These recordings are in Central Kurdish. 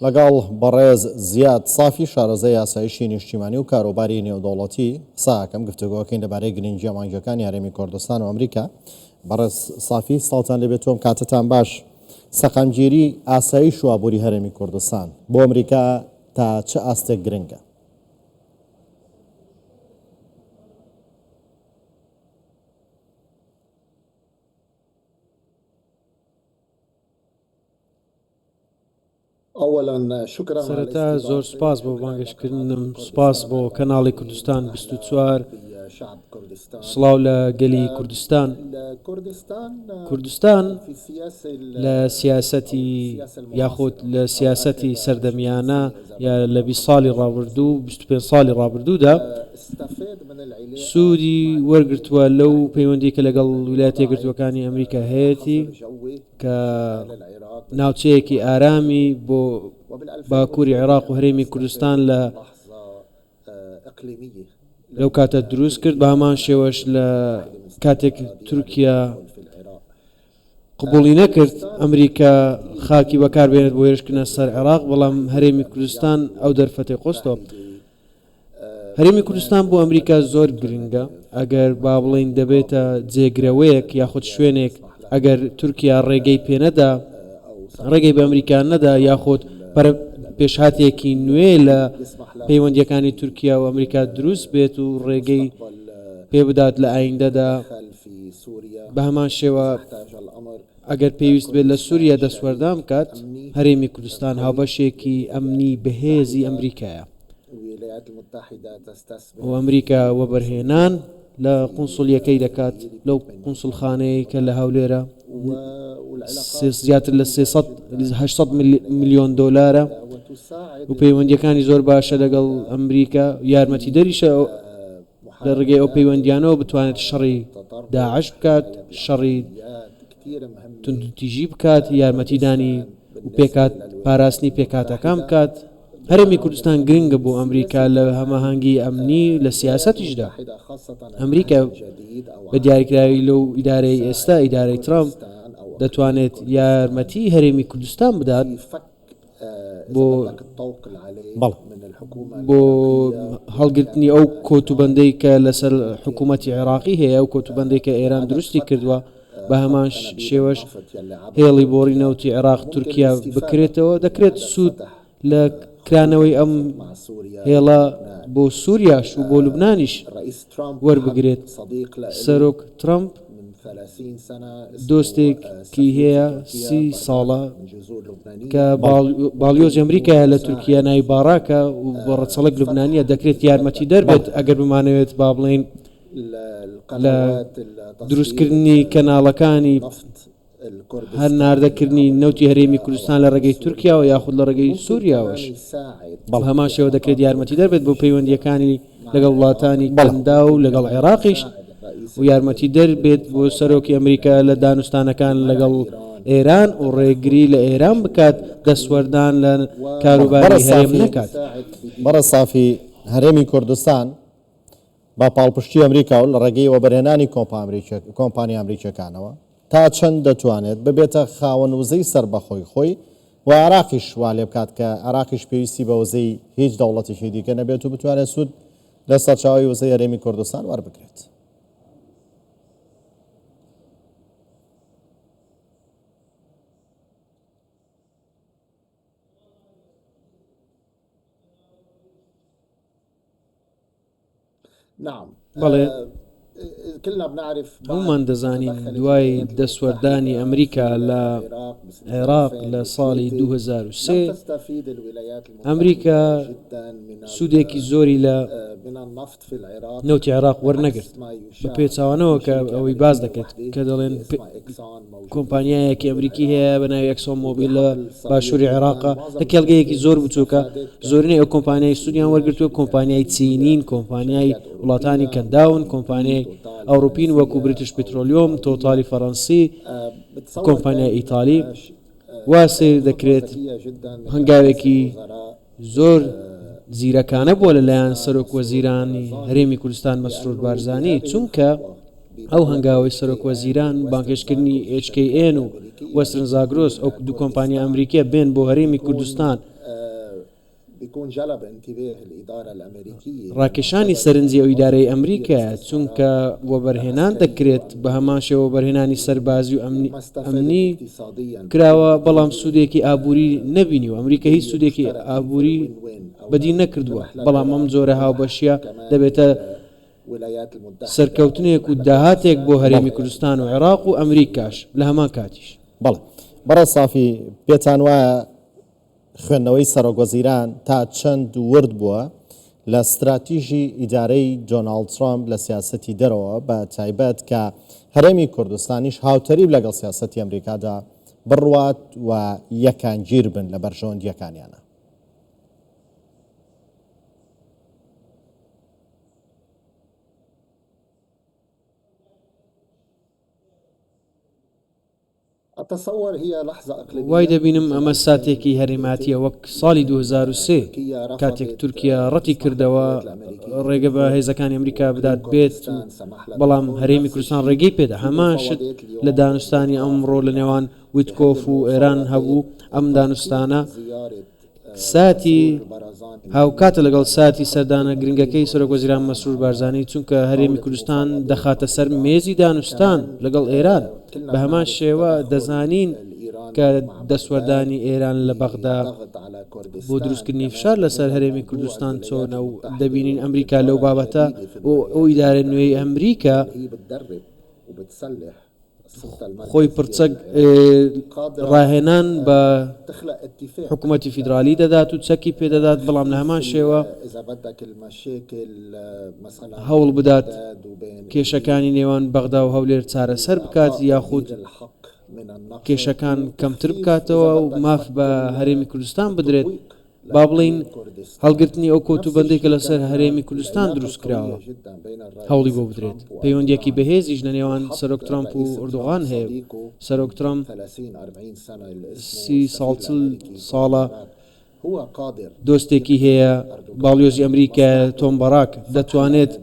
لەگەڵ بەڕێز زیاد سافی شارەزای یاسایشی نیشتیمانی و کاروباری نێودەوڵەتی قساکەم گفتوگۆکەین لەبارەی گرنگی ئەمانگەکانی هەرێمی کوردستان و ئەمریکا. بەڕێز سافی ساڵتان لەبێت تۆم کاتتان باش. سەقامگیری ئاسایش و ئابووری هەرێمی کوردستان بۆ ئەمریکا تا چه ئاستێک گرنگە؟ سەرەتا زۆر سپاس بۆ بانگشتکردنم، سپاس بۆ کەناڵی کوردستان 24. سڵاو لە گەلی کوردستان. کوردستان لە سیاسەتی یاخود لە سیاسەتی سەردەمیانە یا لە 20 ساڵی ڕابردوو 25 ساڵی ڕابردوودا سوودی وەرگرتووە لەو پەیوەندی کە لەگەڵ ویلایەتە یەکگرتووەکانی ئەمریکا هەیەی کە ناوچەیەکی ئارامی بۆ باکووری عێراق و هەرێمی کوردستان لەو کاتە دروست کرد. بە هەمان شێوەش لە کاتێک تورکیا قبوڵی نەکرد ئەمریکا خاکی بەکاربێنێت بۆ هێرشکردنە سەر عێراق، بەڵام هەرێمی کوردستان ئەو دەرفەتەی قۆستەوە. هەرێمی کوردستان بۆ ئەمریکا زۆر گرنگە. ئەگەر با بڵین دەبێتە جێگرەوەیەک یاخود شوێنێک، ئەگەر تورکیا ڕێگەی پێنەدا، ڕێگەی بە ئەمریکا نەدا، یاخود پێشهاتێکی نوێ لە پەیوەندیەکانی تورکیا و ئەمریکا دروست بێت و ڕێگەی پێ بدات لە ئایندەدا، بە هەمان شێوە ئەگەر پێویست بێت لە سووریا دەسوەردام کات، هەرێمی کوردستان هاوبەشێکی ئەمنی بەهێزی ئەمریکایە و ئەمریکا وەبەرهێنان لە قونسڵیەکەی دەکات لەو قونسڵخانەیە کە لە هەولێرە زیاتر لە 800 میلیۆن دۆلارە و پەیوەندیەکانی زۆر باشە لەگەڵ ئەمریکا. یارمەتی دەریشە لە ڕێگەی ئەو پەیوەندیانەوە بتوانێت شەڕی داعش بکات، شەڕی توندوتیژی بکات، یارمەتیدانی و پێکات پاراستنی پێکاتەکان بکات. هەرێمی کوردستان گرنگە بۆ ئەمریکا لە هەماهەنگی ئەمنی لە سیاسەتیشدا. ئەمریکا بە دیاریکراوی لەو ئیدارەی ئێستا ئیدارەی ترامپ دەتوانێت یارمەتی هەرێمی کوردستان بدات بۆ هەڵگرتنی ئەو کۆتوبەندەی کە لەسەر حکوومەتی عێراقی هەیە، ئەو کۆتوبەندەی کە ئێران دروستی کردووە. بە هەمان شێوەش هێڵی بۆڕی نەوتی عێراق تورکیا بکرێتەوە، دەکرێت سوود لە کرانەوەی ئەم هێڵە بۆ سووریاش و بۆ لوبنانیش وەربگرێت. سەرۆک ترامپ دۆستێکی هەیە 30 ساڵە کە باڵیۆزی ئەمریکایە لە تورکیا ناوی باڕاکە و بە ڕەچەڵک لوبنانیە، دەکرێت یارمەتی دەربێت ئەگەر بمانەوێت با بڵێن لە دروستکردنی کەناڵەکانی هەر ناردەکردنی نەوتی هەرێمی کوردستان لە ڕێگەی تورکیا و یاخود لە ڕێگەی سووریاوەش. بەڵ هەمان شێوە دەکرێت یارمەتی دەربێت بۆ پەیوەندیەکانی لەگەڵ وڵاتانی بەڵندا و لەگەڵ عێراقیش و یارمەتی دەربێت بۆ سەرۆکی ئەمریکا لە دانوستانەکان لەگەڵ ئێران و ڕێگری لە ئێران بکات، دەسوەردان لە کاروباری هەرێم نەکات. بەڕە سافی هەرێمی کوردستان با پاڵپشتی ئەمریکا و لە ڕێگەی وەبەرهێنانی کۆمپانی ئەمریکیەکانەوە تا چەند دەتوانێت ببێتە خاوەن وزەی سەربەخۆی خۆی و عێراقیش وا لێ بکات کە عێراقیش پێویستی بە وزەی هیچ دەوڵەتێکی دیکە نەبێت و بتوانێت سوود لە سەرچاوی وزەی هەرێمی کوردستان وەربگرێت. بەڵێ، هەمومان دەزانین دوای دەسوەردانی ئەمریکا لە عێراق لە ساڵی 2003 ئەمریکا سوودێکی زۆری لە نەوتی عێراق وەرنەگرت، بە پێچاوانەوە کە ئەوەی باز دەکەێت کە دەڵێن کۆمپانیایەکی ئەمریکی هەیە بە ناوی ئەکسۆن مۆبیل لە باشووری عێراقا، لە کێڵگەیەکی زۆر بچووکە. زۆرینەی ئەو کۆمپانیای سوودیان وەرگرتووە کۆمپانیای چینین، کۆمپانیای وڵاتانی کەنداون، کۆمپانیای ئەوروپین وەکو بریتیش پێترۆلیۆم، تۆتالی فەڕەنسی، کۆمپانیای ئیتالی. واسێ دەکرێت هەنگاوێکی زۆر زیرەکانە بووە لەلایەن سەرۆک وەزیرانی هەرێمی کوردستان مەسرور بارزانی، چونکە ئەو هەنگاوی سەرۆک وەزیران بانگێشتکردنی HKN و وەسترن زاگرۆس ئەو دوو کۆمپانیا ئەمریکیە بێن بۆ هەرێمی کوردستان ڕاکێشانی سەرنجی ئەو ئیدارەی ئەمریکایە چونکە وەبەرهێنان دەکرێت بە هەماشەوە وەبەرهێنانی سەربازی و ئەمنی کراوە بەڵام سوودێکی ئابووری نەبینی و ئەمریکا هیچ سوودێکی ئابووری بەدی نەکردووە بەڵام ئەم جۆرە هاوبەشیە دەبێتە سەرکەوتنێک و داهاتێک بۆ هەرێمی کوردستان و عێراق و ئەمریکاش لە هەمان کاتیش. بەڵێ بەڕە سافی پێتان وایە خوێندنەوەی سەرۆکوەزیران تا چەند ورد بووە لە استراتیژی ئیدارەی دۆناڵد ترامپ لە سیاسەتی دەرەوە بە تایبەت کە هەرێمی کوردستانیش هاوتەریب لەگەڵ سیاسەتی ئەمریکادا بڕوات و یەکانگیر بن لە بەرژەوەندیەکانیانە. وای دەبینم ئەمە ساتێکی هەرێماتیە وەک ساڵی 2003 کاتێک تورکیا ڕەتی کردەوە ڕێگە بە هێزەکانی ئەمریکا بدات بێت بەڵام هەرێمی کوردستان ڕێگەی پێدا هەماشت لە دانوستانی ئەمڕۆ لە نێوان ویتکۆف و ئێران هەبوو ئەم دانوستانە ساتی هاوکاتە لەگەڵ ساتی سەردانە گرنگەکەی سەرۆکوەزیران مەسرور بارزانی چونکە هەرێمی کوردستان دەخاتە سەر مێزی دانوستان لەگەڵ ئێران بە هەمان شێوە دەزانین کە دەسوەردانی ئێران لە بەغدا بۆ دروستکردنی فشار لەسەر هەرێمی کوردستان چۆنە و دەبینین ئەمریکا لەو بابەتە ئەو ئیدارە نوێی ئەمریکا خۆی پرچەک ڕاهێنان بە حکوومەتی فیدرالی دەدات و چەکی پێدەدات بەڵام لە هەمان شێوە هەوڵ بدات کێشەکانی نێوان بەغدا و هەولێر چارەسەر بکات یاخود کێشەکان کەمتر بکاتەوە و ماف بە هەرێمی کوردستان بدرێت با بڵین هەڵگرتنی ئەو کۆتوبەندێک کە لەسەر هەرێمی کوردستان دروست کراوە هەوڵی بۆ بدرێت پەیوەندیەکی بەهێزیش لە نێوان سەرۆک ترامپ و ئەردوغان هەیە سەرۆک ترامپ 30 ساڵە دۆستێکی هەیە باڵیۆزی ئەمریکا تۆم بەراک دەتوانێت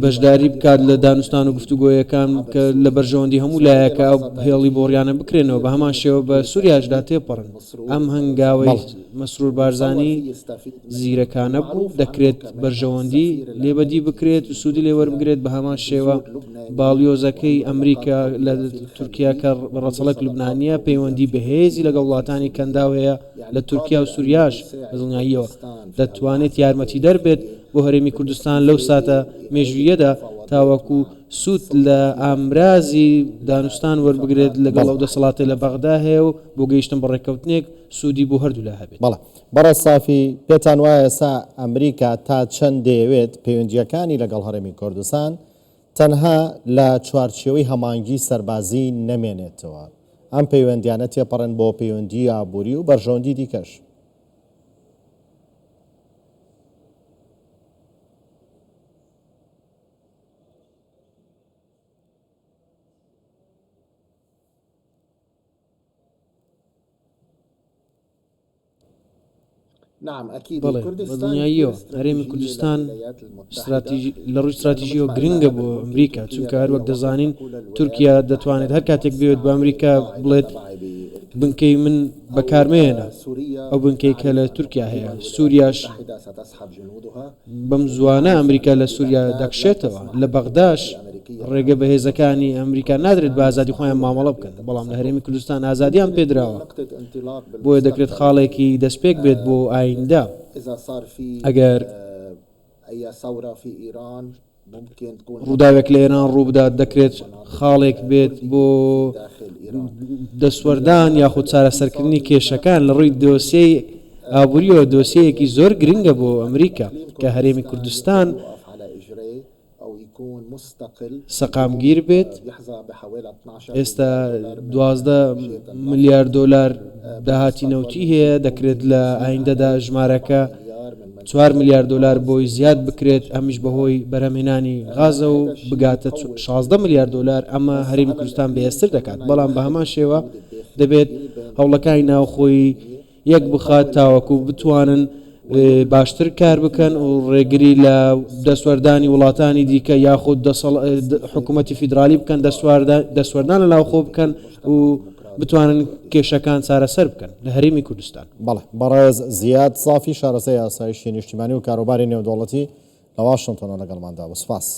بەشداری بکات لە دانوستان و گفتوگۆیەکان کە لە بەرژەوەندی هەموو لایەکە هێڵی بۆڕیانە بکرێنەوە بە هەمان شێوە بە سووریاشدا تێپەڕن ئەم هەنگاوەی مەسرور بارزانی زیرەکانە بوو دەکرێت بەرژەوەندی لێبەدی بکرێت و سوودی لێوەربگرێت بە هەمان شێوە باڵیۆزەکەی ئەمریکا لە تورکیا کە ڕەچەڵک لوبنانیە پەیوەندی بەهێزی لەگەڵ وڵاتانی کەنداو هەیە لە تورکیا و سووریاش بەدڵنیاییەوە دەتوانێت یارمەتی دەربێت بۆ هەرێمی کوردستان لەو ساتە مێژوویەدا تاوەکو سوود لە ئامرازی دانوستان وەربگرێت لەگەڵ ئەو دەسەڵاتی لە بەغدا هەیە و بۆ گەیشتن بە ڕێکەوتنێک سوودی بۆ هەردوو لا هەبێت. بەڵێ بەڕە سافی پێتان وایە ئێستا ئەمریکا تا چەند دەیەوێت پەیوەندیەکانی لەگەڵ هەرێمی کوردستان تەنها لە چوارچێوەی هەمانگی سەربازی نەمێنێتەوە ئەم پەیوەندیانە تێپەڕن بۆ پەیوەندی ئابووری و بەرژەوەندی دیکەش. بەڵێ بەدڵنیاییەوە هەرێمی کوردستان لە ڕووی استراتیژیەوە گرنگە بۆ ئەمریکا چونکە هەروەک دەزانین تورکیا دەتوانێت هەر کاتێک بێت بە ئەمریکا بڵێت بنکەی من بەکارمێنە ئەو بنکەی کە لە تورکیا هەیە سووریاش بەم زوانە ئەمریکا لە سووریا دەکشێتەوە لە بەغداش ڕێگە بەهێزەکانی ئەمریکا نادرێت بە ئازادی خۆیان مامەڵە بکەن بەڵام لە هەرێمی کوردستان ئازادیان پێدراوە بۆیە دەکرێت خاڵێکی دەستپێک بێت بۆ ئایندا ئەگەر ڕووداوێک لە ئێران ڕوو بدات دەکرێت خاڵێک بێت بۆ دەسوەردان یاخود چارەسەرکردنی کێشەکان لە ڕووی دۆسیەی ئابووریەوە دۆسیەیەکی زۆر گرنگە بۆ ئەمریکا کە هەرێمی کوردستان سەقامگیر بێت. ئێستا 12 ملیارد دلار داهاتی نەوتی هەیە دەکرێت لە ئایندەدا ژمارەکە 4 ملیارد دلار بۆی زیاد بکرێت ئەمیش بەهۆی بەرهەمهێنانی غازە و بگاتە 16 ملیارد دلار ئەمە هەرێمی کوردستان بەهێزتر دەکات بەڵام بە هەمان شێوە دەبێت هەوڵەکانی ناوخۆی یەک بخات تاوەکو بتوانن باشتر کار بکەن و ڕێگری لە دەسوەردانی وڵاتانی دیکە یاخود حکوومەتی فیدرالی بکەن دەسوەردان لە ناوخۆ بکەن و بتوانن کێشەکان چارەسەر بکەن لە هەرێمی کوردستان. بەڵێ بەڕێز زیاد صافی شارەزای ئاسایشی نیشتیمانی و کاروباری نێودوڵەتی لە واشنگتۆن لەگەڵماندا. سپاس.